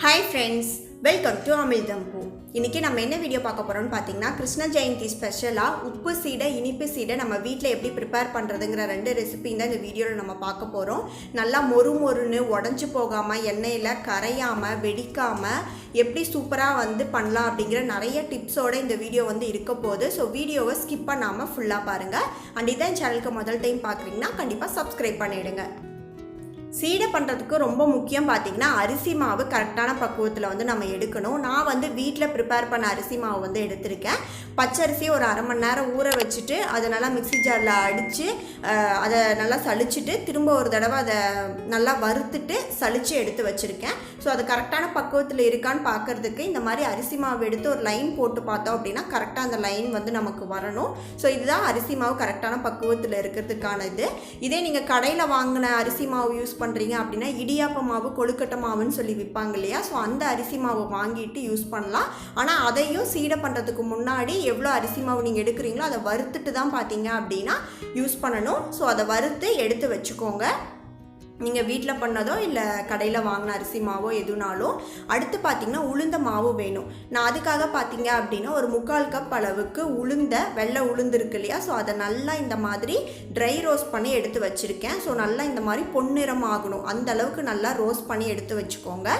Hi friends, welcome to Amizhthampoo. இன்னைக்கு நம்ம என்ன வீடியோ பார்க்க போறோம்னு பாத்தீங்கன்னா கிருஷ்ண ஜெயந்தி ஸ்பெஷலா உப்பு சீடை இனிப்பு சீடை நம்ம வீட்ல எப்படி ப்ரிப்பேர் பண்றதுங்கற ரெண்டு ரெசிபி இந்த வீடியோல நம்ம பார்க்க போறோம். நல்லா மொறு மொறுன்னு உடைஞ்சு போகாம எண்ணெயில கரையாம வெடிக்காம எப்படி சூப்பரா பண்ணலாம் அப்படிங்கற நிறைய டிப்ஸோட இந்த வீடியோ இருக்க போகுது. சோ வீடியோவை ஸ்கிப் பண்ணாம ஃபுல்லா பாருங்க. அண்ட் இதான் சேனலுக்கு முதல் டைம் பார்க்கறீங்கன்னா கண்டிப்பா Subscribe பண்ணிடுங்க. சீடை பண்ணுறதுக்கு ரொம்ப முக்கியம் பார்த்தீங்கன்னா அரிசி மாவு கரெக்டான பக்குவத்தில் நம்ம எடுக்கணும். நான் வீட்டில் ப்ரிப்பேர் பண்ண அரிசி மாவு எடுத்திருக்கேன். பச்சரிசி ஒரு அரை மணி நேரம் ஊற வச்சுட்டு அதை நல்லா மிக்ஸி ஜாரில் அடித்து அதை நல்லா சலிச்சுட்டு திரும்ப ஒரு தடவை அதை நல்லா வறுத்துட்டு சலித்து எடுத்து வச்சுருக்கேன். ஸோ அது கரெக்டான பக்குவத்தில் இருக்கான்னு பார்க்குறதுக்கு இந்த மாதிரி அரிசி மாவு எடுத்து ஒரு லைன் போட்டு பார்த்தோம் அப்படின்னா கரெக்டாக அந்த லைன் நமக்கு வரணும். ஸோ இதுதான் அரிசி மாவு கரெக்டான பக்குவத்தில் இருக்கிறதுக்கான இது. இதே நீங்கள் கடையில் வாங்கின அரிசி மாவு யூஸ் பண்ணுறீங்க அப்படின்னா இடியாப்ப மாவு கொழுக்கட்டை மாவுன்னு சொல்லி விற்பாங்க இல்லையா? ஸோ அந்த அரிசி மாவு வாங்கிட்டு யூஸ் பண்ணலாம். ஆனால் அதையும் சீடை பண்ணுறதுக்கு முன்னாடி எவ்வளோ அரிசி மாவு நீங்கள் எடுக்கிறீங்களோ அதை வறுத்துட்டு தான் பார்த்தீங்க அப்படின்னா யூஸ் பண்ணணும். ஸோ அதை வறுத்து எடுத்து வச்சுக்கோங்க. நீங்கள் வீட்டில் பண்ணதோ இல்லை கடையில் வாங்கின அரிசி மாவோ எதுனாலும். அடுத்து பார்த்திங்கன்னா உளுந்த மாவு வேணும். நான் அதுக்காக பார்த்தீங்க அப்படின்னா ஒரு 3/4 கப் அளவுக்கு வெள்ளை உளுந்து இருக்கு இல்லையா? ஸோ அதை நல்லா இந்த மாதிரி ட்ரை ரோஸ்ட் பண்ணி எடுத்து வச்சுருக்கேன். ஸோ நல்லா இந்த மாதிரி பொன்னிறம் ஆகணும், அந்த அளவுக்கு நல்லா ரோஸ்ட் பண்ணி எடுத்து வச்சுக்கோங்க.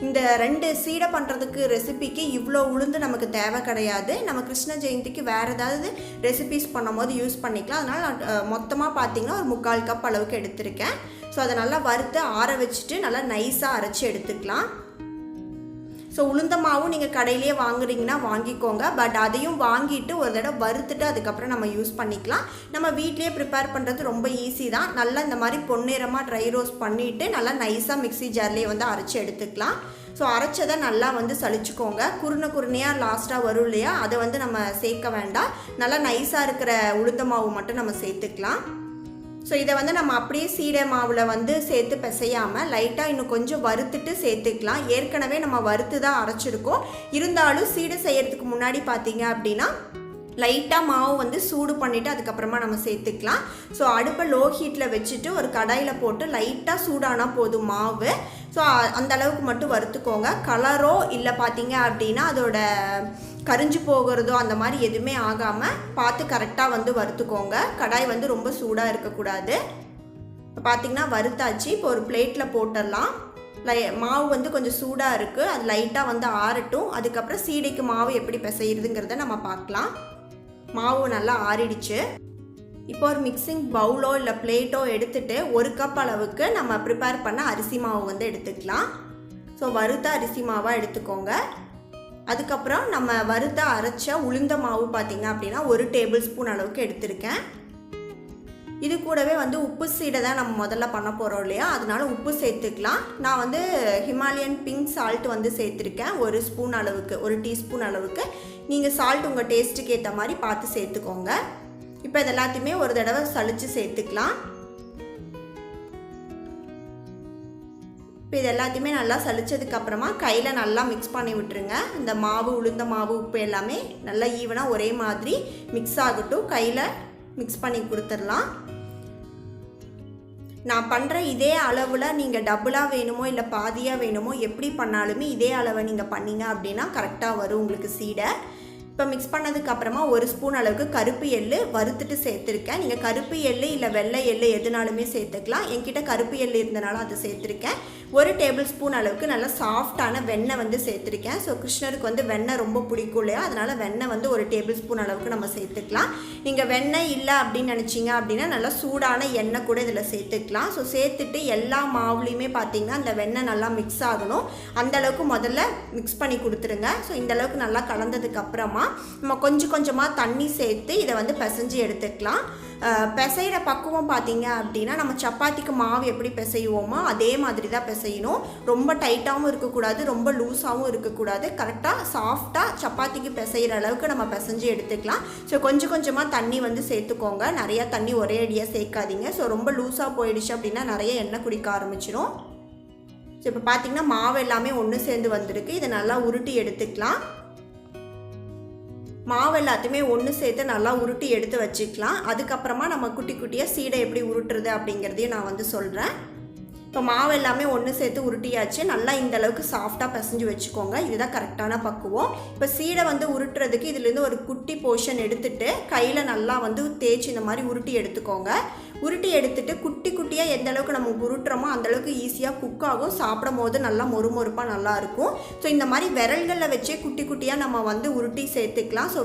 இந்த 2 சீடை பண்ணுறதுக்கு ரெசிபிக்கு இவ்வளோ உளுந்து நமக்கு தேவை கிடையாது. நம்ம கிருஷ்ண ஜெயந்திக்கு வேறு ஏதாவது ரெசிபிஸ் பண்ணும் போது யூஸ் பண்ணிக்கலாம். அதனால் நான் மொத்தமாக பார்த்திங்கன்னா ஒரு 3/4 கப் அளவுக்கு எடுத்திருக்கேன். ஸோ அதை நல்லா வறுத்து ஆற வச்சுட்டு நல்லா நைஸாக அரைச்சி எடுத்துக்கலாம். ஸோ உளுந்த மாவும் நீங்கள் கடையிலேயே வாங்குறீங்கன்னா வாங்கிக்கோங்க. பட் அதையும் வாங்கிட்டு ஒரு தடவை வறுத்துட்டு அதுக்கப்புறம் நம்ம யூஸ் பண்ணிக்கலாம். நம்ம வீட்லேயே ப்ரிப்பேர் பண்ணுறது ரொம்ப ஈஸி தான். நல்லா இந்த மாதிரி பொன்னிறமாக ட்ரை ரோஸ்ட் பண்ணிவிட்டு நல்லா நைஸாக மிக்ஸி ஜார்லேயே அரைச்சி எடுத்துக்கலாம். ஸோ அரைச்சதை நல்லா சலிச்சுக்கோங்க. குருணையாக லாஸ்ட்டாக வரும் இல்லையா? அதை நம்ம சேர்க்க வேண்டாம். நல்லா நைஸாக இருக்கிற உளுந்த மாவு மட்டும் நம்ம சேர்த்துக்கலாம். ஸோ இதை நம்ம அப்படியே சீடை மாவில் சேர்த்து பிசையாமல் லைட்டாக இன்னும் கொஞ்சம் வறுத்துட்டு சேர்த்துக்கலாம். ஏற்கனவே நம்ம வறுத்து தான் அரைச்சிருக்கோம். இருந்தாலும் சீடை செய்கிறதுக்கு முன்னாடி பார்த்தீங்க அப்படின்னா லைட்டாக மாவு சூடு பண்ணிவிட்டு அதுக்கப்புறமா நம்ம சேர்த்துக்கலாம். ஸோ அடுப்பை லோ ஹீட்டில் வச்சுட்டு ஒரு கடாயில் போட்டு லைட்டாக சூடானால் போதும் மாவு. ஸோ அந்த அளவுக்கு மட்டும் வறுத்துக்கோங்க. கலரோ இல்லை பார்த்தீங்க அப்படின்னா அதோட கரிஞ்சு போகிறதோ அந்த மாதிரி எதுவுமே ஆகாமல் பார்த்து கரெக்டாக வறுத்துக்கோங்க. கடாய் ரொம்ப சூடாக இருக்கக்கூடாது. இப்போ பார்த்திங்கன்னா வறுத்தாச்சு. இப்போ ஒரு பிளேட்டில் போட்டுடலாம். மாவு கொஞ்சம் சூடாக இருக்குது. அது லைட்டாக ஆறட்டும். அதுக்கப்புறம் சீடைக்கு மாவு எப்படி பிசைகிறதுங்கிறத நம்ம பார்க்கலாம். மாவு நல்லா ஆறிடுச்சு. இப்போ ஒரு மிக்சிங் பவுலோ இல்லை பிளேட்டோ எடுத்துகிட்டு 1 கப் அளவுக்கு நம்ம ப்ரிப்பேர் பண்ண அரிசி மாவு எடுத்துக்கலாம். ஸோ வறுத்த அரிசி மாவாக எடுத்துக்கோங்க. அதுக்கப்புறம் நம்ம வறுத்த அரைச்ச உளுந்த மாவு பார்த்திங்க அப்படின்னா 1 டேபிள் ஸ்பூன் அளவுக்கு எடுத்திருக்கேன். இது கூடவே உப்பு சீடை தான் நம்ம முதல்ல பண்ண போகிறோம் இல்லையா? அதனால உப்பு சேர்த்துக்கலாம். நான் ஹிமாலயன் பிங்க் சால்ட் சேர்த்துருக்கேன் 1 ஸ்பூன் அளவுக்கு, 1 டீஸ்பூன் அளவுக்கு. நீங்கள் சால்ட் உங்கள் டேஸ்ட்டுக்கு ஏற்ற மாதிரி பார்த்து சேர்த்துக்கோங்க. இப்போ இது எல்லாத்தையுமே ஒரு தடவை சலிச்சு சேர்த்துக்கலாம். இப்போ இது எல்லாத்தையுமே நல்லா சலிச்சதுக்கப்புறமா கையில் நல்லா மிக்ஸ் பண்ணி விட்டுருங்க. இந்த மாவு உளுந்த மாவு உப்பு எல்லாமே நல்லா ஈவனாக ஒரே மாதிரி மிக்ஸ் ஆகட்டும். கையில் மிக்ஸ் பண்ணி கொடுத்துடலாம். நான் பண்ணுற இதே அளவில் நீங்கள் டபுளாக வேணுமோ இல்லை பாதியாக வேணுமோ எப்படி பண்ணாலுமே இதே அளவை நீங்கள் பண்ணிங்க அப்படின்னா கரெக்டாக வரும் உங்களுக்கு சீடை. இப்போ மிக்ஸ் பண்ணதுக்கப்புறமா 1 ஸ்பூன் அளவுக்கு கருப்பு எள்ளு வறுத்துட்டு சேர்த்துருக்கேன். நீங்கள் கருப்பு எள்ளு இல்லை வெள்ளை எள்ளு எதுனாலுமே சேர்த்துக்கலாம். என்கிட்ட கருப்பு எள்ளு இருந்தனால அதை சேர்த்துருக்கேன். 1 டேபிள் ஸ்பூன் அளவுக்கு நல்லா சாஃப்டான வெண்ணெய் சேர்த்துருக்கேன். ஸோ கிருஷ்ணருக்கு வெண்ணெய் ரொம்ப பிடிக்கும் இல்லையா? அதனால் வெண்ணெய் 1 டேபிள் ஸ்பூன் அளவுக்கு நம்ம சேர்த்துக்கலாம். நீங்கள் வெண்ணெய் இல்லை அப்படின்னு நினச்சிங்க அப்படின்னா நல்லா சூடான எண்ணெய் கூட இதில் சேர்த்துக்கலாம். ஸோ சேர்த்துட்டு எல்லா மாவுலேயுமே பார்த்தீங்கன்னா அந்த வெண்ணெய் நல்லா மிக்ஸ் ஆகணும். அந்தளவுக்கு முதல்ல மிக்ஸ் பண்ணி கொடுத்துருங்க. ஸோ இந்தளவுக்கு நல்லா கலந்ததுக்கப்புறமா நம்ம கொஞ்சம் கொஞ்சமாக தண்ணி சேர்த்து இதை பிசைஞ்சு எடுத்துக்கலாம். பிசைகிற பக்குவம் பார்த்தீங்க அப்படின்னா நம்ம சப்பாத்திக்கு மாவு எப்படி பிசைவோமோ அதே மாதிரி தான் பிசையணும். ரொம்ப டைட்டாகவும் இருக்கக்கூடாது, ரொம்ப லூஸாகவும் இருக்கக்கூடாது. கரெக்டாக சாஃப்டாக சப்பாத்திக்கு பிசைகிற அளவுக்கு நம்ம பிசைஞ்சு எடுத்துக்கலாம். ஸோ கொஞ்சம் கொஞ்சமாக தண்ணி சேர்த்துக்கோங்க. நிறையா தண்ணி ஒரே அடியாக சேர்க்காதீங்க. ஸோ ரொம்ப லூஸாக போயிடுச்சு அப்படின்னா நிறைய எண்ணெய் குடிக்க ஆரம்பிச்சிடும். ஸோ இப்போ பார்த்தீங்கன்னா மாவு எல்லாமே ஒன்று சேர்ந்து வந்திருக்கு. இதை நல்லா உருட்டி எடுத்துக்கலாம். மாவு எல்லாத்தையுமே ஒன்று சேர்த்து நல்லா உருட்டி எடுத்து வச்சுக்கலாம். அதுக்கப்புறமா நம்ம குட்டி குட்டியாக சீடை எப்படி உருட்டுறது அப்படிங்கிறதையும் நான் சொல்கிறேன். இப்போ மாவு எல்லாமே ஒன்று சேர்த்து உருட்டியாச்சு. நல்லா இந்த அளவுக்கு சாஃப்டாக பிசைஞ்சு வச்சுக்கோங்க. இதுதான் கரெக்டான பக்குவம். இப்போ சீடை வந்து உருட்டுறதுக்கு இதுலேருந்து ஒரு குட்டி போர்ஷன் எடுத்துகிட்டு கையில் நல்லா வந்து தேய்ச்சி இந்த மாதிரி உருட்டி எடுத்துக்கோங்க. உருட்டி எடுத்துகிட்டு குட்டி குட்டியாக எந்த அளவுக்கு நம்ம உருட்டுறோமோ அந்தளவுக்கு ஈஸியாக குக் ஆகும். சாப்பிடும் போது நல்லா மொறுமொறுப்பாக நல்லாயிருக்கும். ஸோ இந்த மாதிரி விரல்களில் வச்சே குட்டி குட்டியாக நம்ம வந்து உருட்டி சேர்த்துக்கலாம். ஸோ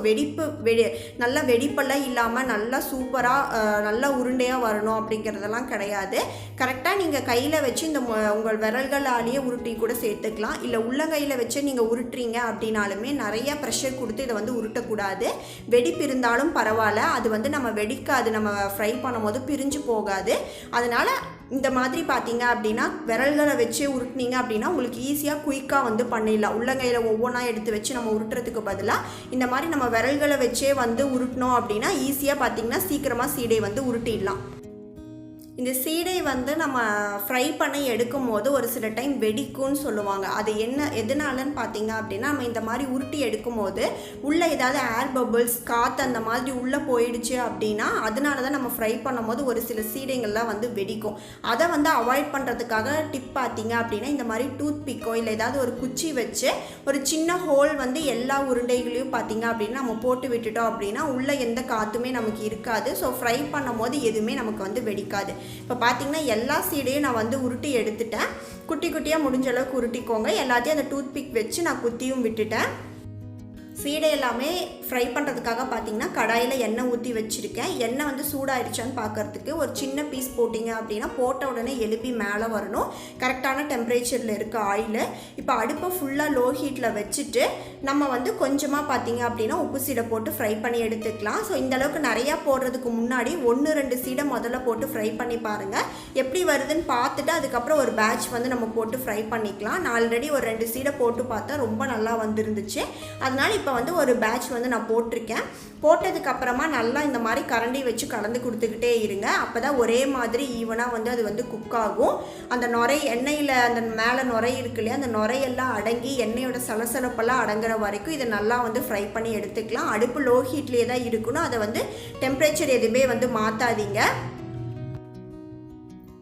நல்லா வெடிப்பெல்லாம் இல்லாமல் நல்லா சூப்பராக நல்லா உருண்டையாக வரணும் அப்படிங்கிறதெல்லாம் கிடையாது. கரெக்டாக நீங்கள் கையில் வச்சு இந்த உங்கள் விரல்களாலேயே உருட்டி கூட சேர்த்துக்கலாம். இல்லை உள்ளங்கையில் வச்சு நீங்கள் உருட்டுறீங்க அப்படின்னாலுமே நிறைய ப்ரெஷர் கொடுத்து இதை வந்து உருட்டக்கூடாது. வெடிப்பு இருந்தாலும் பரவாயில்ல, அது வந்து நம்ம வெடிக்காது. நம்ம ஃப்ரை பண்ணும்போது பிரிஞ்சு போகாது. அதனால் இந்த மாதிரி பார்த்தீங்க அப்படின்னா விரல்களை வச்சு உருட்டினீங்க அப்படின்னா உங்களுக்கு ஈஸியாக குயிக்காக வந்து பண்ணிடலாம். உள்ளங்கையில் ஒவ்வொன்றா எடுத்து வச்சு நம்ம உருட்டுறதுக்கு பதிலாக இந்த மாதிரி நம்ம விரல்களை வச்சே வந்து உருட்டினோம் அப்படின்னா ஈஸியாக பார்த்தீங்கன்னா சீக்கிரமாக சீடை வந்து உருட்டிடலாம். இந்த சீடை வந்து நம்ம ஃப்ரை பண்ணி எடுக்கும் போது ஒரு சில டைம் வெடிக்கும்னு சொல்லுவாங்க. அது எதனாலன்னு பார்த்தீங்க அப்படின்னா நம்ம இந்த மாதிரி உருட்டி எடுக்கும் போது உள்ளே ஏதாவது ஏர் பபிள்ஸ் காற்று அந்த மாதிரி உள்ளே போயிடுச்சு அப்படின்னா அதனால தான் நம்ம ஃப்ரை பண்ணும் போது ஒரு சில சீடைகள்லாம் வந்து வெடிக்கும். அதை வந்து அவாய்ட் பண்ணுறதுக்காக டிப் பார்த்தீங்க அப்படின்னா இந்த மாதிரி டூத் பிக்கோ இல்லை ஏதாவது ஒரு குச்சி வச்சு ஒரு சின்ன ஹோல் வந்து எல்லா உருண்டைகளையும் பார்த்தீங்க அப்படின்னா நம்ம போட்டு விட்டுட்டோம் அப்படின்னா உள்ளே எந்த காற்றுமே நமக்கு இருக்காது. ஸோ ஃப்ரை பண்ணும் போது எதுவுமே நமக்கு வந்து வெடிக்காது. இப்போ பார்த்தீங்கன்னா எல்லா சீடையும் நான் வந்து உருட்டி எடுத்துட்டேன். குட்டி குட்டியாக முடிஞ்ச அளவுக்கு உருட்டிக்கோங்க. எல்லாத்தையும் அந்த டூத் பிக் வச்சு நான் குத்தியும் விட்டுட்டேன். சீடை எல்லாமே ஃப்ரை பண்ணுறதுக்காக பார்த்தீங்கன்னா கடாயில் எண்ணெய் ஊற்றி வச்சுருக்கேன். எண்ணெய் வந்து சூடாகிடுச்சான்னு பார்க்குறதுக்கு ஒரு சின்ன பீஸ் போட்டிங்க அப்படின்னா போட்ட உடனே எழுப்பி மேலே வரணும். கரெக்டான டெம்பரேச்சரில் இருக்க ஆயில். இப்போ அடுப்பை ஃபுல்லாக லோ ஹீட்டில் வச்சுட்டு நம்ம வந்து கொஞ்சமாக பார்த்தீங்க அப்படின்னா உப்பு சீடை போட்டு ஃப்ரை பண்ணி எடுத்துக்கலாம். ஸோ இந்தளவுக்கு நிறையா போடுறதுக்கு முன்னாடி 1-2 சீடை முதல்ல போட்டு ஃப்ரை பண்ணி பாருங்கள். எப்படி வருதுன்னு பார்த்துட்டு அதுக்கப்புறம் ஒரு பேட்ச் வந்து நம்ம போட்டு ஃப்ரை பண்ணிக்கலாம். நான் ஆல்ரெடி ஒரு 2 சீடை போட்டு பார்த்தா ரொம்ப நல்லா வந்துருந்துச்சு. அதனால் இப்போ வந்து ஒரு பேட்ச் வந்து நான் போட்டிருக்கேன். போட்டதுக்கப்புறமா நல்லா இந்த மாதிரி கரண்டி வச்சு கலந்து கொடுத்துக்கிட்டே இருங்க. அப்போ தான் ஒரே மாதிரி ஈவனாக வந்து அது வந்து குக் ஆகும். அந்த நுரை எண்ணெயில் அந்த மேலே நுரை இருக்கு இல்லையா, அந்த நுரையெல்லாம் அடங்கி எண்ணெயோட சலசலப்பெல்லாம் அடங்குற வரைக்கும் இதை நல்லா வந்து ஃப்ரை பண்ணி எடுத்துக்கலாம். அடுப்பு லோ ஹீட்லேயே தான் இருக்கணும். அதை வந்து டெம்பரேச்சர் எதுவுமே வந்து மாற்றாதீங்க.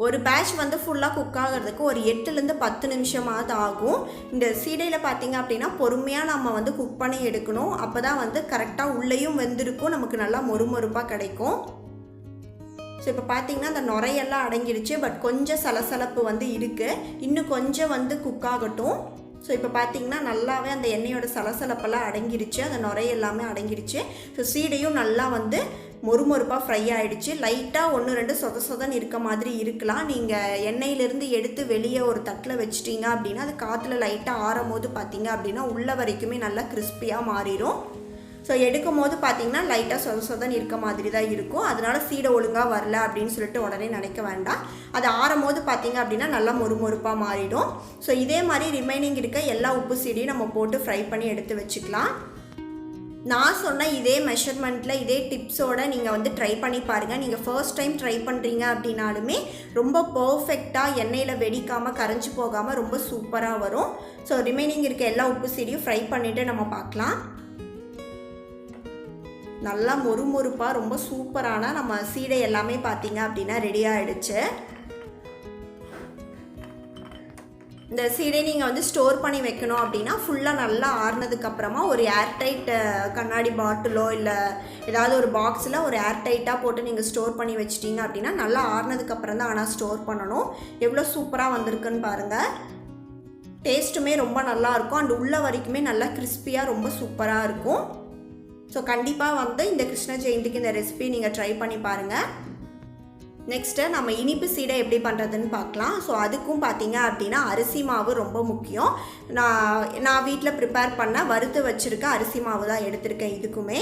ஒரு பேட்ச் வந்து ஃபுல்லாக குக் ஆகிறதுக்கு ஒரு 8-10 நிமிஷமாவது ஆகும். இந்த சீடையில் பார்த்தீங்க அப்படின்னா பொறுமையாக நம்ம வந்து குக் பண்ணி எடுக்கணும். அப்போ தான் வந்து கரெக்டாக உள்ளேயும் வெந்திருக்கும், நமக்கு நல்லா மொறுமொறுப்பாக கிடைக்கும். ஸோ இப்போ பார்த்தீங்கன்னா அந்த நுரையெல்லாம் அடங்கிடுச்சு. பட் கொஞ்சம் சலசலப்பு வந்து இருக்குது. இன்னும் கொஞ்சம் வந்து குக் ஆகட்டும். ஸோ இப்போ பார்த்தீங்கன்னா நல்லாவே அந்த எண்ணெயோட சலசலப்பெல்லாம் அடங்கிடுச்சு, அந்த நுரையெல்லாமே அடங்கிடுச்சு. ஸோ சீடையும் நல்லா வந்து மொறுமொறுப்பாக ஃப்ரை ஆகிடுச்சு. லைட்டாக 1-2 சொதன்னு இருக்க மாதிரி இருக்கலாம். நீங்கள் எண்ணெயிலேருந்து எடுத்து வெளியே ஒரு தட்டில் வச்சிட்டிங்க அப்படின்னா அது காற்றுல லைட்டாக ஆறும் போது பார்த்தீங்க அப்படின்னா உள்ள வரைக்குமே நல்லா கிறிஸ்பியாக மாறிடும். ஸோ எடுக்கும் போது பார்த்தீங்கன்னா லைட்டாக சொதன்னு இருக்க மாதிரி தான் இருக்கும். அதனால சீடை ஒழுங்காக வரல அப்படின்னு சொல்லிட்டு உடனே நினைக்க வேண்டாம். அது ஆறும் போது பார்த்தீங்க அப்படின்னா நல்லா மொறுமொறுப்பாக மாறிடும். ஸோ இதே மாதிரி ரிமைனிங் இருக்க எல்லா உப்பு சீடையும் நம்ம போட்டு ஃப்ரை பண்ணி எடுத்து வச்சுக்கலாம். நான் சொன்ன இதே மெஷர்மெண்ட்டில் இதே டிப்ஸோடு நீங்கள் வந்து ட்ரை பண்ணி பாருங்கள். நீங்கள் ஃபர்ஸ்ட் டைம் ட்ரை பண்ணுறீங்க அப்படின்னாலுமே ரொம்ப பர்ஃபெக்டாக எண்ணெயில் வெடிக்காமல் கரைஞ்சி போகாமல் ரொம்ப சூப்பராக வரும். ஸோ ரிமைனிங் இருக்க எல்லா உப்பு சீடையும் ஃப்ரை பண்ணிவிட்டு நம்ம பார்க்கலாம். நல்லா மொறுமொறுப்பாக ரொம்ப சூப்பரான நம்ம சீடை எல்லாமே பார்த்தீங்க அப்படின்னா ரெடி ஆகிடுச்சு. இந்த சீடை நீங்கள் வந்து ஸ்டோர் பண்ணி வைக்கணும் அப்படின்னா ஃபுல்லாக நல்லா ஆறுனதுக்கப்புறமா ஒரு ஏர்டைட் கண்ணாடி பாட்டிலோ இல்லை ஏதாவது ஒரு பாக்ஸில் ஒரு ஏர்டைட்டாக போட்டு நீங்கள் ஸ்டோர் பண்ணி வச்சிட்டிங்க அப்படின்னா நல்லா ஆறுனதுக்கப்புறம் தான் ஆனால் ஸ்டோர் பண்ணணும். எவ்வளோ சூப்பராக வந்திருக்குன்னு பாருங்கள். டேஸ்ட்டுமே ரொம்ப நல்லாயிருக்கும். அண்ட் உள்ள வரைக்குமே நல்லா கிறிஸ்பியாக ரொம்ப சூப்பராக இருக்கும். ஸோ கண்டிப்பாக வந்து இந்த கிருஷ்ண ஜெயந்திக்கு இந்த ரெசிபி நீங்கள் ட்ரை பண்ணி பாருங்கள். நெக்ஸ்ட்டு நம்ம இனிப்பு சீடை எப்படி பண்ணுறதுன்னு பார்க்கலாம். ஸோ அதுக்கும் பார்த்தீங்க அப்படின்னா அரிசி மாவு ரொம்ப முக்கியம். நான் வீட்டில் ப்ரிப்பேர் பண்ண வறுத்து வச்சுருக்க அரிசி மாவு தான் எடுத்திருக்கேன் இதுக்குமே.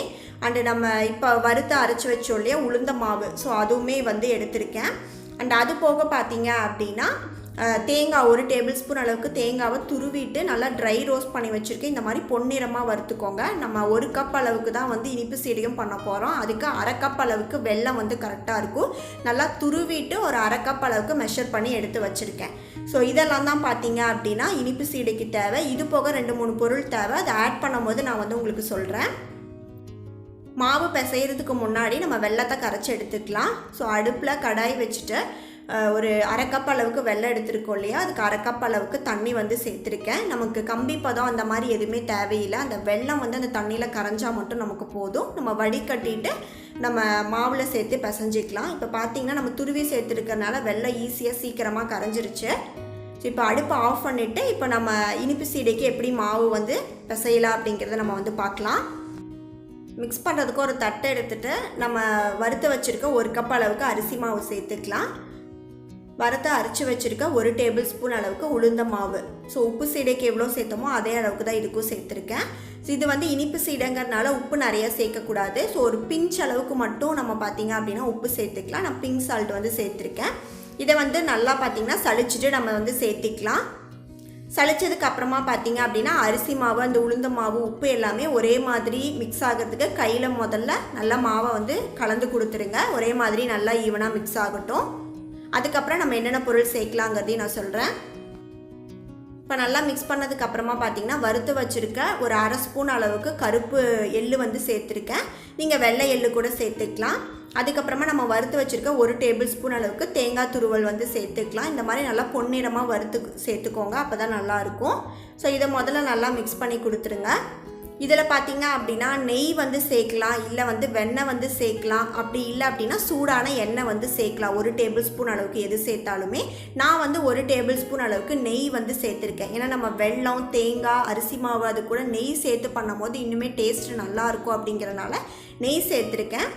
அண்டு நம்ம இப்போ வறுத்து அரைச்சி வச்சோம் இல்லையா உளுந்த மாவு, ஸோ அதுவுமே வந்து எடுத்திருக்கேன். அண்ட் அது போக பார்த்தீங்க அப்படின்னா தேங்காய் 1 டேபிள் ஸ்பூன் அளவுக்கு தேங்காவை துருவிட்டு நல்லா ட்ரை ரோஸ்ட் பண்ணி வச்சுருக்கேன். இந்த மாதிரி பொன்னிறமாக வறுத்துக்கோங்க. நம்ம 1 கப் அளவுக்கு தான் வந்து இனிப்பு சீடையும் பண்ண போகிறோம். அதுக்கு 1/2 கப் அளவுக்கு வெல்லம் வந்து கரெக்டாக இருக்கும். நல்லா துருவிட்டு ஒரு 1/2 கப் அளவுக்கு மெஷர் பண்ணி எடுத்து வச்சுருக்கேன். ஸோ இதெல்லாம் தான் பார்த்தீங்க அப்படின்னா இனிப்பு சீடைக்கு தேவை. இது போக 2-3 பொருள் தேவை. அதை ஆட் பண்ணும்போது நான் வந்து உங்களுக்கு சொல்கிறேன். மாவு பிசைகிறதுக்கு முன்னாடி நம்ம வெல்லத்தை கரைச்சி எடுத்துக்கலாம். ஸோ அடுப்பில் கடாய் வச்சுட்டு ஒரு அரை கப் அளவுக்கு வெல்லம் எடுத்துருக்கோம் இல்லையா, அதுக்கு அரை கப் அளவுக்கு தண்ணி வந்து சேர்த்துருக்கேன். நமக்கு கம்பி பதம் அந்த மாதிரி எதுவுமே தேவையில்லை. அந்த வெல்லம் வந்து அந்த தண்ணியில் கரைஞ்சால் மட்டும் நமக்கு போதும். நம்ம வடிகட்டிட்டு நம்ம மாவில் சேர்த்து பிசைஞ்சிக்கலாம். இப்போ பார்த்திங்கன்னா நம்ம துருவி சேர்த்துருக்கறனால வெல்லம் ஈஸியாக சீக்கிரமாக கரைஞ்சிருச்சு. ஸோ இப்போ அடுப்பை ஆஃப் பண்ணிவிட்டு இப்போ நம்ம இனிப்பு சீடைக்கு எப்படி மாவு வந்து பிசையலாம் அப்படிங்கிறத நம்ம வந்து பார்க்கலாம். மிக்ஸ் பண்ணுறதுக்கு ஒரு தட்டை எடுத்துகிட்டு நம்ம வறுத்து வச்சுருக்க 1 கப் அளவுக்கு அரிசி மாவு சேர்த்துக்கலாம். வறுத்து அரைச்சி வச்சுருக்க 1 டேபிள் ஸ்பூன் அளவுக்கு உளுந்த மாவு. ஸோ உப்பு சீடைக்கு எவ்வளோ சேர்த்தோமோ அதே அளவுக்கு தான் இதுக்கும் சேர்த்துருக்கேன். ஸோ இது வந்து இனிப்பு சீடைங்கிறதுனால உப்பு நிறையா சேர்க்கக்கூடாது. ஸோ ஒரு பிஞ்ச் அளவுக்கு மட்டும் நம்ம பார்த்திங்க அப்படின்னா உப்பு சேர்த்துக்கலாம். நான் பிங்க் சால்ட் வந்து சேர்த்துருக்கேன். இதை வந்து நல்லா பார்த்திங்கன்னா சளிச்சிட்டு நம்ம வந்து சேர்த்திக்கலாம். சளிச்சதுக்கு அப்புறமா பார்த்திங்க அப்படின்னா அரிசி மாவு, அந்த உளுந்த மாவு, உப்பு எல்லாமே ஒரே மாதிரி மிக்ஸ் ஆகிறதுக்கு கையில் முதல்ல நல்லா மாவை வந்து கலந்து கொடுத்துருங்க. ஒரே மாதிரி நல்லா ஈவனாக மிக்ஸ் ஆகட்டும். அதுக்கப்புறம் நம்ம என்னென்ன பொருள் சேர்க்கலாங்கிறதையும் நான் சொல்கிறேன். இப்போ நல்லா மிக்ஸ் பண்ணதுக்கு அப்புறமா பார்த்திங்கன்னா வறுத்து வச்சுருக்க ஒரு அரை ஸ்பூன் அளவுக்கு கருப்பு எள்ளு வந்து சேர்த்துருக்கேன். நீங்கள் வெள்ளை எள்ளு கூட சேர்த்துக்கலாம். அதுக்கப்புறமா நம்ம வறுத்து வச்சுருக்க 1 டேபிள் ஸ்பூன் அளவுக்கு தேங்காய் துருவல் வந்து சேர்த்துக்கலாம். இந்த மாதிரி நல்லா பொன்னிறமாக வறுத்து சேர்த்துக்கோங்க, அப்போ தான் நல்லாயிருக்கும். ஸோ இதை முதல்ல நல்லா மிக்ஸ் பண்ணி கொடுத்துருங்க. இதில் பார்த்திங்க அப்படின்னா நெய் வந்து சேர்க்கலாம், இல்லை வந்து வெண்ணெய் வந்து சேர்க்கலாம். அப்படி இல்லை அப்படின்னா சூடான எண்ணெய் வந்து சேர்க்கலாம். 1 டேபிள் ஸ்பூன் அளவுக்கு எது சேர்த்தாலுமே. நான் வந்து 1 டேபிள் ஸ்பூன் அளவுக்கு நெய் வந்து சேர்த்துருக்கேன். ஏன்னா நம்ம வெல்லம், தேங்காய், அரிசி மாவு அது கூட நெய் சேர்த்து பண்ணும் போது இன்னுமே டேஸ்ட்டு நல்லாயிருக்கும் அப்படிங்கிறனால நெய் சேர்த்துருக்கேன்.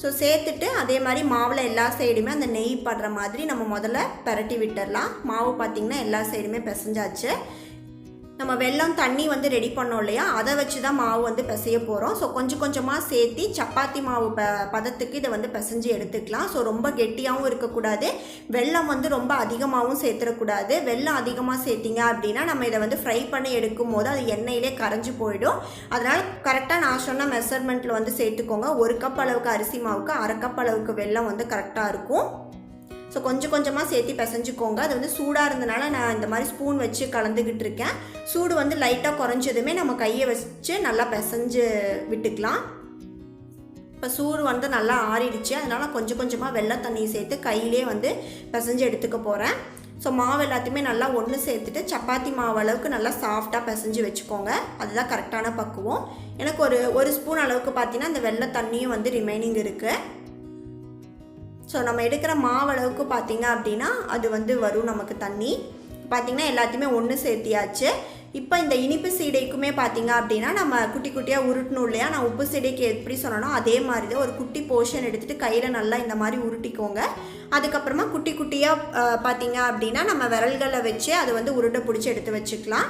ஸோ சேர்த்துட்டு அதே மாதிரி மாவில் எல்லா சைடுமே அந்த நெய் படுற மாதிரி நம்ம முதல்ல பரட்டி விட்டுடலாம். மாவு பார்த்திங்கன்னா எல்லா சைடுமே பிசைஞ்சாச்சு. நம்ம வெல்லம் தண்ணி வந்து ரெடி பண்ணோம் இல்லையா, அதை வச்சு தான் மாவு வந்து பிசைய போகிறோம். ஸோ கொஞ்சம் கொஞ்சமாக சேர்த்து சப்பாத்தி மாவு பதத்துக்கு இதை வந்து பிசைஞ்சு எடுத்துக்கலாம். ஸோ ரொம்ப கெட்டியாகவும் இருக்கக்கூடாது, வெல்லம் வந்து ரொம்ப அதிகமாகவும் சேர்த்துடக்கூடாது. வெல்லம் அதிகமாக சேர்த்திங்க அப்படின்னா நம்ம இதை வந்து ஃப்ரை பண்ணி எடுக்கும் போது அது எண்ணெயிலே கரைஞ்சி போயிடும். அதனால் கரெக்டாக நான் சொன்ன மெஷர்மெண்ட்டில் வந்து சேர்த்துக்கோங்க. 1 கப் அளவுக்கு அரிசி மாவுக்கு அரை கப் அளவுக்கு வெல்லம் வந்து கரெக்டாக இருக்கும். ஸோ கொஞ்சம் கொஞ்சமாக சேர்த்து பிசைஞ்சிக்கோங்க. அது வந்து சூடாக இருந்தனால நான் இந்த மாதிரி ஸ்பூன் வச்சு கலந்துக்கிட்டு இருக்கேன். சூடு வந்து லைட்டாக குறைஞ்சதுமே நம்ம கையை வச்சு நல்லா பிசைஞ்சு விட்டுக்கலாம். இப்போ சூடு வந்து நல்லா ஆறிடுச்சு, அதனால் கொஞ்சம் கொஞ்சமாக வெள்ளை தண்ணியை சேர்த்து கையிலே வந்து பிசைஞ்சு எடுத்துக்க போகிறேன். ஸோ மாவு எல்லாத்தையுமே நல்லா ஒன்று சேர்த்துட்டு சப்பாத்தி மாவு அளவுக்கு நல்லா சாஃப்டாக பிசைஞ்சு வச்சுக்கோங்க. அதுதான் கரெக்டான பக்குவம். எனக்கு ஒரு ஸ்பூன் அளவுக்கு பார்த்தீங்கன்னா அந்த வெள்ளை தண்ணியும் வந்து ரிமைனிங் இருக்குது. ஸோ நம்ம எடுக்கிற மாவளவுக்கு பார்த்திங்க அப்படின்னா அது வந்து வரும் நமக்கு தண்ணி. பார்த்திங்கன்னா எல்லாத்தையுமே ஒன்று சேர்த்தியாச்சு. இப்போ இந்த இனிப்பு சீடைக்குமே பார்த்திங்க அப்படின்னா நம்ம குட்டி குட்டியாக உருட்டணும் இல்லையா, நான் உப்பு சீடைக்கு எப்படி சொன்னனோ அதே மாதிரி தான் ஒரு குட்டி போர்ஷன் எடுத்துகிட்டு கையில் நல்லா இந்த மாதிரி உருட்டிக்கோங்க. அதுக்கப்புறமா குட்டி குட்டியாக பார்த்திங்க அப்படின்னா நம்ம விரல்களை வச்சு அதை வந்து உருண்டை பிடிச்சி எடுத்து வச்சுக்கலாம்.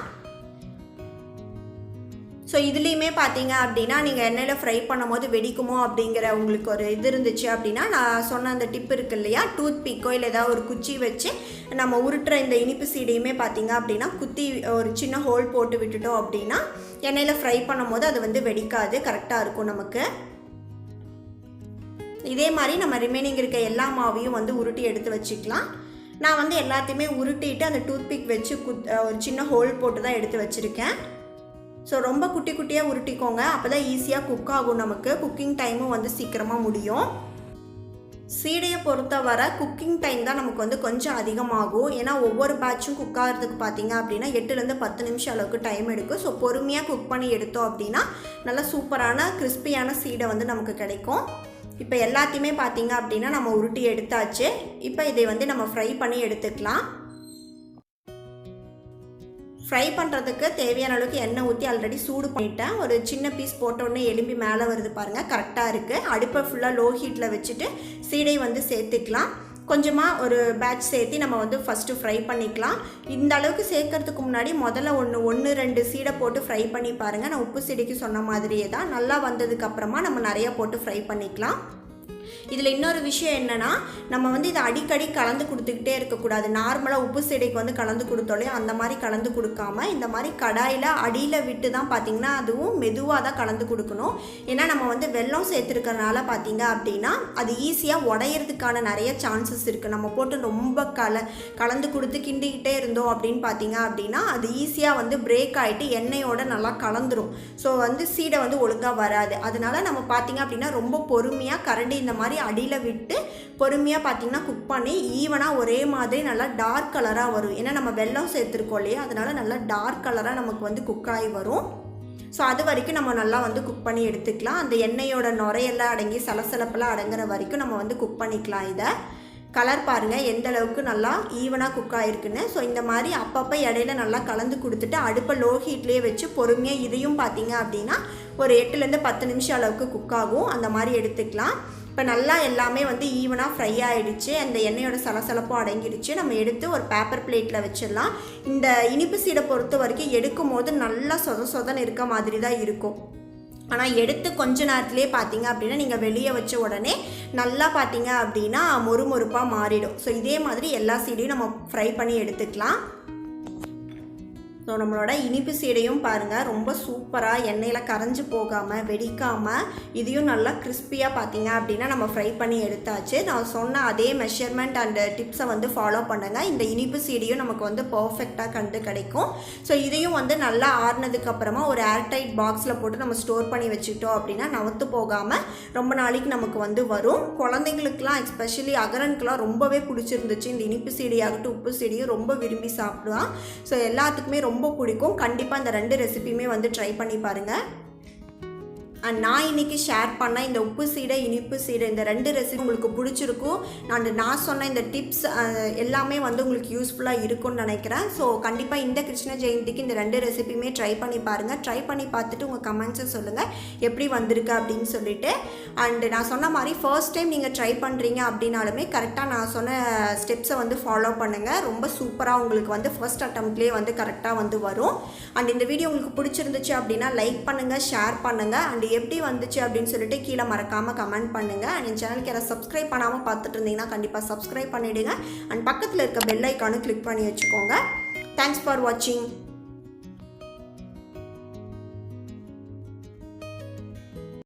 ஸோ இதுலேயுமே பார்த்தீங்க அப்படின்னா நீங்கள் எண்ணெயில் ஃப்ரை பண்ணும் போது வெடிக்குமோ அப்படிங்கிற உங்களுக்கு ஒரு இது இருந்துச்சு அப்படின்னா நான் சொன்ன அந்த டிப் இருக்குது இல்லையா, டூத் பிக்கோ இல்லை ஏதாவது ஒரு குச்சி வச்சு நம்ம உருட்டுற இந்த இனிப்பு சீடையுமே பார்த்தீங்க அப்படின்னா குத்தி ஒரு சின்ன ஹோல் போட்டு விட்டுட்டோம் அப்படின்னா எண்ணெயில் ஃப்ரை பண்ணும் போது அது வந்து வெடிக்காது, கரெக்டாக இருக்கும் நமக்கு. இதே மாதிரி நம்ம ரிமைனிங் இருக்க எல்லா மாவையும் வந்து உருட்டி எடுத்து வச்சுக்கலாம். நான் வந்து எல்லாத்தையுமே உருட்டிட்டு அந்த டூத் பிக் வச்சு ஒரு சின்ன ஹோல் போட்டு தான் எடுத்து வச்சுருக்கேன். ஸோ ரொம்ப குட்டி குட்டியாக உருட்டிக்கோங்க, அப்போ தான் ஈஸியாக குக் ஆகும், நமக்கு குக்கிங் டைமும் வந்து சீக்கிரமாக முடியும். சீடையை பொறுத்தவரை குக்கிங் டைம் தான் நமக்கு வந்து கொஞ்சம் அதிகமாகும். ஏன்னா ஒவ்வொரு பேட்சும் குக் ஆகிறதுக்கு பார்த்தீங்க அப்படின்னா 8லேருந்து 10 நிமிஷம் அளவுக்கு டைம் எடுக்கும். ஸோ பொறுமையாக குக் பண்ணி எடுத்தோம் அப்படின்னா நல்லா சூப்பரான கிறிஸ்பியான சீடை வந்து நமக்கு கிடைக்கும். இப்போ எல்லாத்தையுமே பார்த்தீங்க அப்படின்னா நம்ம உருட்டி எடுத்தாச்சு. இப்போ இதை வந்து நம்ம ஃப்ரை பண்ணி எடுத்துக்கலாம். ஃப்ரை பண்ணுறதுக்கு தேவையான அளவுக்கு எண்ணெய் ஊற்றி ஆல்ரெடி சூடு பண்ணிட்டேன். ஒரு சின்ன பீஸ் போட்டோடனே எலும்பி மேலே வருது பாருங்கள், கரெக்டாக இருக்குது. அடுப்பை ஃபுல்லாக லோ ஹீட்டில் வச்சுட்டு சீடை வந்து சேர்த்துக்கலாம். கொஞ்சமாக ஒரு பேட்ச் சேர்த்து நம்ம வந்து ஃபஸ்ட்டு ஃப்ரை பண்ணிக்கலாம். இந்த அளவுக்கு சேர்க்கறதுக்கு முன்னாடி முதல்ல 1-2 சீடை போட்டு ஃப்ரை பண்ணி பாருங்கள். நான் உப்பு சீடைக்கு சொன்ன மாதிரியே தான். நல்லா வந்ததுக்கப்புறமா நம்ம நிறையா போட்டு ஃப்ரை பண்ணிக்கலாம். இதில் இன்னொரு விஷயம் என்னென்னா, நம்ம வந்து இதை அடிக்கடி கலந்து கொடுத்துக்கிட்டே இருக்கக்கூடாது. நார்மலாக உப்பு சீடைக்கு வந்து கலந்து கொடுத்தோலே அந்த மாதிரி கலந்து கொடுக்காம இந்த மாதிரி கடாயில் அடியில் விட்டு தான் பார்த்திங்கன்னா அதுவும் மெதுவாக தான் கலந்து கொடுக்கணும். ஏன்னா நம்ம வந்து வெல்லம் சேர்த்துருக்கறனால பார்த்திங்க அப்படின்னா அது ஈஸியாக உடையிறதுக்கான நிறைய சான்சஸ் இருக்குது. நம்ம போட்டு ரொம்ப கலந்து கொடுத்து கிண்டிக்கிட்டே இருந்தோம் அப்படின்னு பார்த்திங்க அப்படின்னா அது ஈஸியாக வந்து பிரேக் ஆகிட்டு எண்ணெயோடு நல்லா கலந்துரும். ஸோ வந்து சீடை வந்து ஒழுங்காக வராது. அதனால நம்ம பார்த்திங்க அப்படின்னா ரொம்ப பொறுமையாக கரண்டி இந்த மாதிரி மாதிரி அடியில் விட்டு பொறுமையாக பார்த்திங்கன்னா குக் பண்ணி ஈவனாக ஒரே மாதிரி நல்லா டார்க் கலராக வரும். ஏன்னா நம்ம வெல்லம் சேர்த்துருக்கோம் இல்லையா, அதனால் நல்லா டார்க் கலராக நமக்கு வந்து குக் ஆகி வரும். ஸோ அது வரைக்கும் நம்ம நல்லா வந்து குக் பண்ணி எடுத்துக்கலாம். அந்த எண்ணெயோட நுரையெல்லாம் அடங்கி சலசலப்பெல்லாம் அடங்குற வரைக்கும் நம்ம வந்து குக் பண்ணிக்கலாம். இதை கலர் பாருங்கள் எந்த அளவுக்கு நல்லா ஈவனாக குக் ஆகிருக்குன்னு. ஸோ இந்த மாதிரி அப்பப்போ இடையில நல்லா கலந்து கொடுத்துட்டு அடுப்பை லோ ஹீட்லேயே வச்சு பொறுமையாக இதையும் பார்த்திங்க அப்படின்னா ஒரு 8லேருந்து 10 நிமிஷம் அளவுக்கு குக் ஆகும். அந்த மாதிரி எடுத்துக்கலாம். இப்போ நல்லா எல்லாமே வந்து ஈவனாக ஃப்ரை ஆகிடுச்சு. அந்த எண்ணெயோட சலசலப்பும் அடங்கிடுச்சு. நம்ம எடுத்து ஒரு பேப்பர் பிளேட்டில் வச்சிடலாம். இந்த இனிப்பு சீடை பொறுத்த வரைக்கும் எடுக்கும் போது நல்லா சொதன்னு இருக்க மாதிரி தான் இருக்கும். ஆனால் எடுத்து கொஞ்ச நேரத்துலேயே பார்த்தீங்க அப்படின்னா நீங்கள் வெளியே வச்ச உடனே நல்லா பார்த்தீங்க அப்படின்னா மொறுமொறுப்பாக மாறிடும். ஸோ இதே மாதிரி எல்லா சீடையும் நம்ம ஃப்ரை பண்ணி எடுத்துக்கலாம். ஸோ நம்மளோட இனிப்பு சீடையும் பாருங்கள் ரொம்ப சூப்பராக எண்ணெயில் கரைஞ்சி போகாமல் வெடிக்காமல் இதையும் நல்லா கிறிஸ்பியாக பார்த்தீங்க அப்படின்னா நம்ம ஃப்ரை பண்ணி எடுத்தாச்சு. நான் சொன்ன அதே மெஷர்மெண்ட் அண்ட் டிப்ஸை வந்து ஃபாலோ பண்ணுங்கள். இந்த இனிப்பு சீடையும் நமக்கு வந்து பர்ஃபெக்டாக கிடைக்கும். ஸோ இதையும் வந்து நல்லா ஆறுனதுக்கப்புறமா ஒரு ஏர்டைட் பாக்ஸில் போட்டு நம்ம ஸ்டோர் பண்ணி வச்சுக்கிட்டோம் அப்படின்னா நவத்து போகாமல் ரொம்ப நாளைக்கு நமக்கு வந்து வரும். குழந்தைங்களுக்குலாம் எஸ்பெஷலி அகரனுக்குலாம் ரொம்பவே பிடிச்சிருந்துச்சு. இந்த இனிப்பு சீடையாகட்டும் உப்பு சீடையும் ரொம்ப விரும்பி சாப்பிடுவான். ஸோ எல்லாத்துக்குமே ரொம்ப பிடிக்கும். கண்டிப்பாக இந்த 2 ரெசிபியுமே வந்து ட்ரை பண்ணி பாருங்கள். அண்ட் நான் இன்றைக்கி ஷேர் பண்ண இந்த உப்பு சீடை இனிப்பு சீடை இந்த 2 ரெசிபி உங்களுக்கு பிடிச்சிருக்கும். நான் சொன்ன இந்த டிப்ஸ் எல்லாமே வந்து உங்களுக்கு யூஸ்ஃபுல்லாக இருக்கும்னு நினைக்கிறேன். ஸோ கண்டிப்பாக இந்த கிருஷ்ண ஜெயந்திக்கு இந்த 2 ரெசிபியுமே ட்ரை பண்ணி பாருங்கள். ட்ரை பண்ணி பார்த்துட்டு உங்கள் கமெண்ட்ஸை சொல்லுங்கள் எப்படி வந்திருக்கு அப்படின்னு சொல்லிட்டு. அண்டு நான் சொன்ன மாதிரி ஃபர்ஸ்ட் டைம் நீங்கள் ட்ரை பண்ணுறீங்க அப்படின்னாலுமே கரெக்டாக நான் சொன்ன ஸ்டெப்ஸை வந்து ஃபாலோ பண்ணுங்கள். ரொம்ப சூப்பராக உங்களுக்கு வந்து ஃபர்ஸ்ட் அட்டம்ப்ட்லேயே வந்து கரெக்டாக வந்து வரும். அண்ட் இந்த வீடியோ உங்களுக்கு பிடிச்சிருந்துச்சு அப்படின்னா லைக் பண்ணுங்கள், ஷேர் பண்ணுங்கள். அண்ட் எப்படி வந்துச்சு அப்படின்னு சொல்லிட்டு கீழே மறக்காமல் கமெண்ட் பண்ணுங்கள். அண்ட் என் சேனலுக்கு யாராவது சப்ஸ்கிரைப் பண்ணாமல் பார்த்துட்டு இருந்தீங்கன்னா கண்டிப்பாக சப்ஸ்கிரைப் பண்ணிவிடுங்க. அண்ட் பக்கத்தில் இருக்க பெல் ஐக்கானு கிளிக் பண்ணி வச்சுக்கோங்க. தேங்க்ஸ் ஃபார் வாட்சிங்.